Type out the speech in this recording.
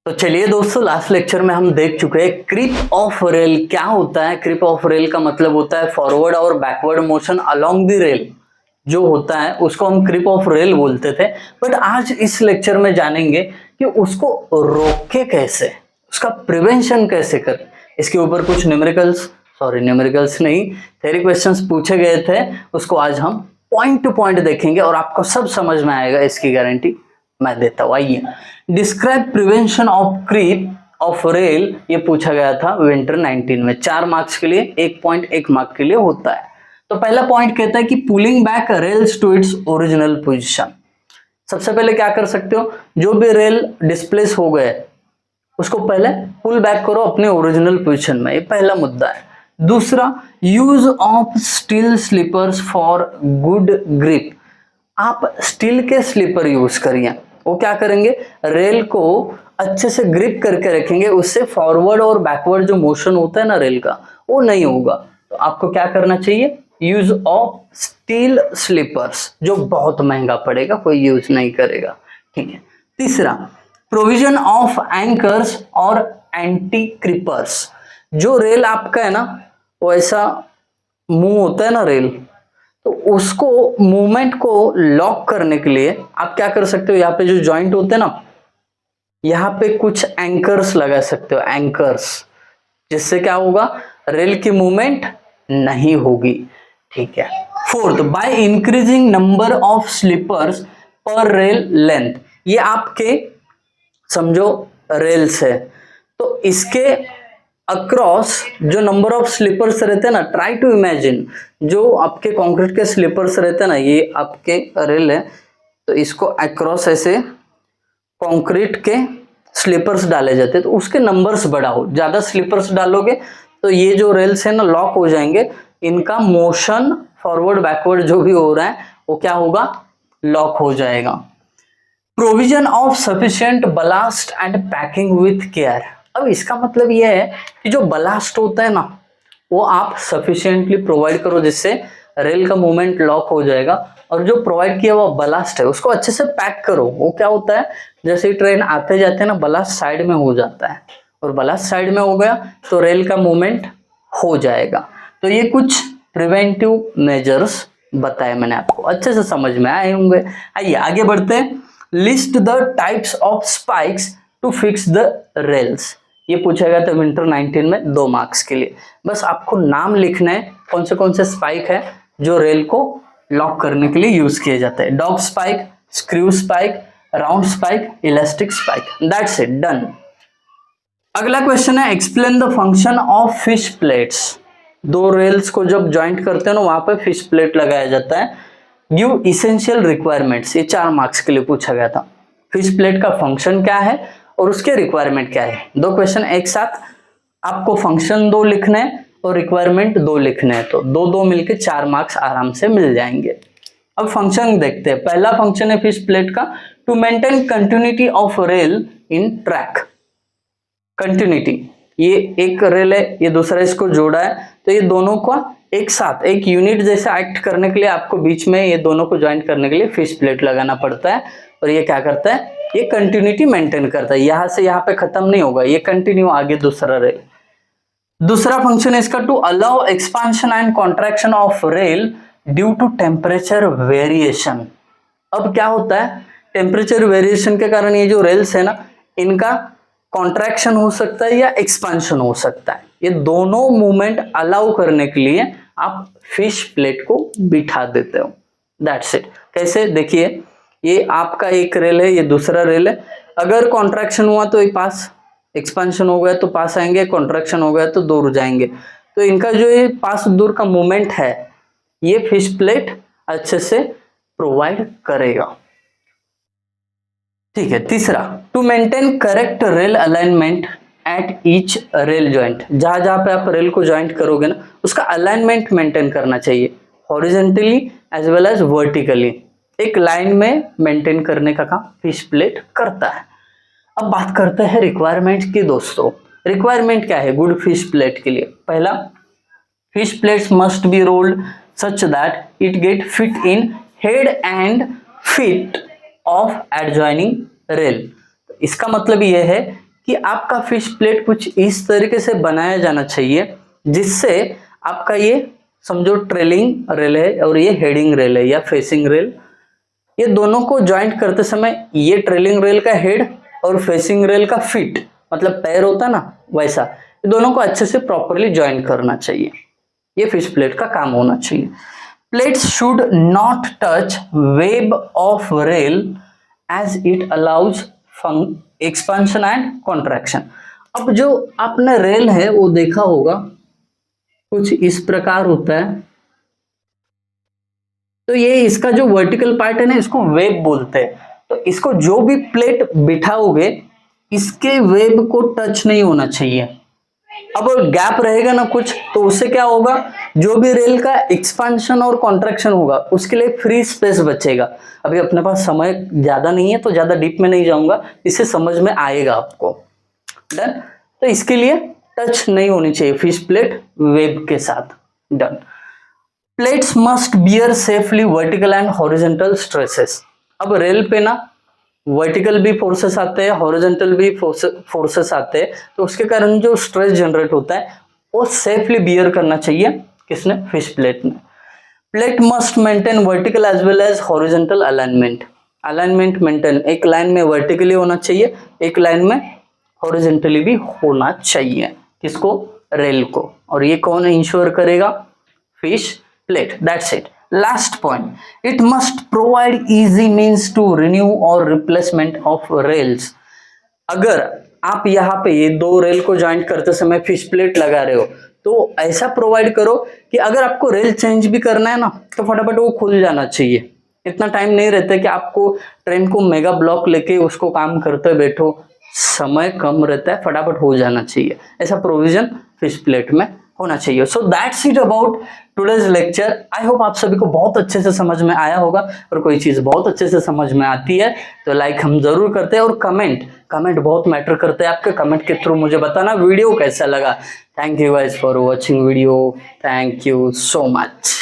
तो चलिए दोस्तों, लास्ट लेक्चर में हम देख चुके हैं क्रीप ऑफ रेल क्या होता है। क्रीप ऑफ रेल का मतलब होता है फॉरवर्ड और backward motion along the rail. जो होता है उसको हम क्रीप ऑफ रेल बोलते थे। बट आज इस लेक्चर में जानेंगे कि उसको रोके कैसे, उसका प्रिवेंशन कैसे करें। इसके ऊपर कुछ न्यूमेरिकल्स नहीं, थ्योरी क्वेश्चंस पूछे गए थे। उसको आज हम पॉइंट टू पॉइंट देखेंगे और आपको सब समझ में आएगा, इसकी गारंटी मैं देता हूं। आइए, describe prevention of creep of rail, ये पूछा गया था विंटर 19 में। 4 मार्क्स के लिए 1 पॉइंट 1 मार्क के लिए होता है। तो पहला पॉइंट कहता है कि pulling back rails to its original position. सबसे पहले क्या कर सकते हो, जो भी रेल डिस्प्लेस हो गए उसको पहले पुल बैक करो अपने ओरिजिनल पोजीशन में। ये पहला मुद्दा है। दूसरा, use of steel sleepers for good grip. आप स्टील के स्लीपर यूज करिए। वो क्या करेंगे, रेल को अच्छे से ग्रिप करके रखेंगे, उससे फॉरवर्ड और बैकवर्ड जो मोशन होता है ना रेल का, वो नहीं होगा। तो आपको क्या करना चाहिए, यूज ऑफ स्टील स्लीपर्स, जो बहुत महंगा पड़ेगा, कोई यूज नहीं करेगा। ठीक है। तीसरा, प्रोविजन ऑफ एंकर्स और एंटी क्रिपर्स। जो रेल आपका है ना, वो ऐसा मूव होता है ना रेल, तो उसको मूवमेंट को लॉक करने के लिए आप क्या कर सकते हो, यहाँ पे जो जॉइंट होते हैं ना, यहाँ पे कुछ एंकर्स लगा सकते हो, एंकर्स, जिससे क्या होगा, रेल की मूवमेंट नहीं होगी। ठीक है। Fourth, by increasing number of sleepers per rail length. ये आपके समझो रेल्स है, तो इसके अक्रॉस जो नंबर ऑफ स्लीपर्स रहते हैं ना, ट्राई टू इमेजिन, जो आपके कंक्रीट के स्लीपर्स रहते हैं ना, ये आपके रेल है, तो इसको अक्रॉस ऐसे कंक्रीट के स्लीपर्स डाले जाते हैं, तो उसके नंबर्स बढ़ाओ। ज्यादा स्लीपर्स डालोगे तो ये जो रेल्स है ना लॉक हो जाएंगे, इनका मोशन फॉरवर्ड बैकवर्ड जो भी हो रहा है वो क्या होगा, लॉक हो जाएगा। Provision of sufficient blast and packing with care. अब इसका मतलब यह है कि जो बलास्ट होता है ना, वो आप सफिशिएंटली प्रोवाइड करो, जिससे रेल का मूवमेंट लॉक हो जाएगा। और जो प्रोवाइड किया हुआ बलास्ट है उसको अच्छे से पैक करो। वो क्या होता है, जैसे ही ट्रेन आते जाते हैं ना, बलास्ट साइड में हो जाता है, और बलास्ट साइड में हो गया तो रेल का मूवमेंट हो जाएगा। तो ये कुछ प्रिवेंटिव मेजर्स बताए मैंने आपको, अच्छे से समझ में आए होंगे। आइए आगे बढ़ते हैं। List the types of spikes to fix the rails. ये पूछा गया था विंटर 19 में 2 मार्क्स के लिए। बस आपको नाम लिखना है कौन से स्पाइक है जो रेल को लॉक करने के लिए यूज किए जाते हैं। Dog spike, screw spike, round spike, elastic spike. That's it, done. अगला क्वेश्चन है, explain the function of fish plates. 2 rails को जब ज्वाइंट करते हैं ना, वहां पर फिश प्लेट लगाया जाता है। Give essential requirements. ये 4 मार्क्स के लिए पूछा गया था। फिश प्लेट का फंक्शन क्या है और उसके रिक्वायरमेंट क्या है। 2 क्वेश्चन एक साथ, आपको फंक्शन 2 लिखने हैं और रिक्वायरमेंट 2 लिखने हैं, तो 2 मिलके 4 मार्क्स आराम से मिल जाएंगे। अब फंक्शन देखते हैं। पहला फंक्शन है फिश प्लेट का, to maintain continuity of rail in track. Continuity, ये एक रेल है, ये दूसरा इसको जोड़ा है, तो ये दोनों का एक साथ एक यूनिट जैसा एक्ट करने के लिए आपको बीच में ये दोनों को ज्वाइंट करने के लिए फिश प्लेट लगाना पड़ता है। और ये क्या करता है, ये कंटिन्यूटी मेंटेन करता है, यहां से यहां पे खत्म नहीं होगा, ये कंटिन्यू आगे दूसरा रेल। दूसरा फंक्शन है इसका, to allow expansion and contraction of rail due to temperature variation. अब क्या होता है, टेम्परेचर वेरिएशन के कारण ये जो रेल्स है ना, इनका कॉन्ट्रैक्शन हो सकता है या एक्सपांशन हो सकता है। ये दोनों मूवमेंट अलाउ करने के लिए आप फिश प्लेट को बिठा देते हो। That's it. कैसे, देखिए, ये आपका एक रेल है, ये दूसरा रेल है। अगर कॉन्ट्रैक्शन हुआ तो ये पास, एक्सपांशन हो गया तो पास आएंगे, कॉन्ट्रैक्शन हो गया तो दूर जाएंगे। तो इनका जो ये पास दूर का मूवमेंट है, ये फिश प्लेट अच्छे से प्रोवाइड करेगा। ठीक है। तीसरा, to maintain correct rail alignment at each rail joint. जहां जहां पे आप रेल को ज्वाइंट करोगे ना, उसका अलाइनमेंट मेंटेन करना चाहिए, horizontally as well as vertically, एक लाइन में मेंटेन करने का काम फिश प्लेट करता है। अब बात करते हैं रिक्वायरमेंट की दोस्तों। रिक्वायरमेंट क्या है गुड फिश प्लेट के लिए। पहला, fish plates must be rolled such that it get fit in head and feet of adjoining rail. इसका मतलब यह है कि आपका फिश प्लेट कुछ इस तरीके से बनाया जाना चाहिए जिससे आपका ये समझो ट्रेलिंग रेल है और ये हेडिंग रेल है या फेसिंग रेल, ये दोनों को ज्वाइंट करते समय ये ट्रेलिंग रेल का हेड और फेसिंग रेल का फीट मतलब पैर होता ना वैसा, ये दोनों को अच्छे से प्रॉपरली ज्वाइंट करना चाहिए। ये फिश प्लेट का काम होना चाहिए। Plates should not touch web of rail as it allows expansion and contraction. अब जो आपने रेल है वो देखा होगा कुछ इस प्रकार होता है, तो ये इसका जो वर्टिकल पार्ट है ना इसको वेब बोलते हैं। तो इसको जो भी प्लेट बिठाओगे इसके वेब को टच नहीं होना चाहिए। अब गैप रहेगा ना कुछ तो उससे क्या होगा, जो भी रेल का एक्सपेंशन और कॉन्ट्रैक्शन होगा उसके लिए फ्री स्पेस बचेगा। अभी अपने पास समय ज्यादा नहीं है तो ज्यादा डीप में नहीं जाऊंगा, इससे समझ में आएगा आपको। डन। तो इसके लिए टच नहीं होनी चाहिए फिश प्लेट वेब के साथ। Done. Plates must bear safely vertical and horizontal stresses. अब रेल पे ना वर्टिकल भी फोर्सेस आते हैं, हॉरिजॉन्टल भी फोर्सेस आते हैं, तो उसके कारण जो स्ट्रेस जनरेट होता है वो सेफली बियर करना चाहिए किसने, फिश प्लेट में। Plate must maintain vertical as well as horizontal alignment. Alignment maintain, एक लाइन में वर्टिकली होना चाहिए, एक लाइन में हॉरिजॉन्टली भी होना चाहिए। किसको, रेल को। और ये कौन इंश्योर करेगा, fish plate. That's it. Last point, it must provide easy means to renew or replacement of rails. अगर आप यहाँ पे ये दो रेल को ज्वाइंट करते समय फिश प्लेट लगा रहे हो तो ऐसा प्रोवाइड करो कि अगर आपको रेल चेंज भी करना है ना तो फटाफट वो खुल जाना चाहिए। इतना टाइम नहीं रहता कि आपको ट्रेन को मेगा ब्लॉक लेके उसको काम करते बैठो, समय कम रहता है, फटाफट हो जाना चाहिए। ऐसा प्रोविजन फिश प्लेट में होना चाहिए। So that's it about today's lecture. I hope आप सभी को बहुत अच्छे से समझ में आया होगा, और कोई चीज बहुत अच्छे से समझ में आती है तो लाइक हम जरूर करते हैं, और कमेंट बहुत मैटर करते हैं। आपके कमेंट के थ्रू मुझे बताना वीडियो कैसा लगा। Thank you guys for watching video. Thank you so much.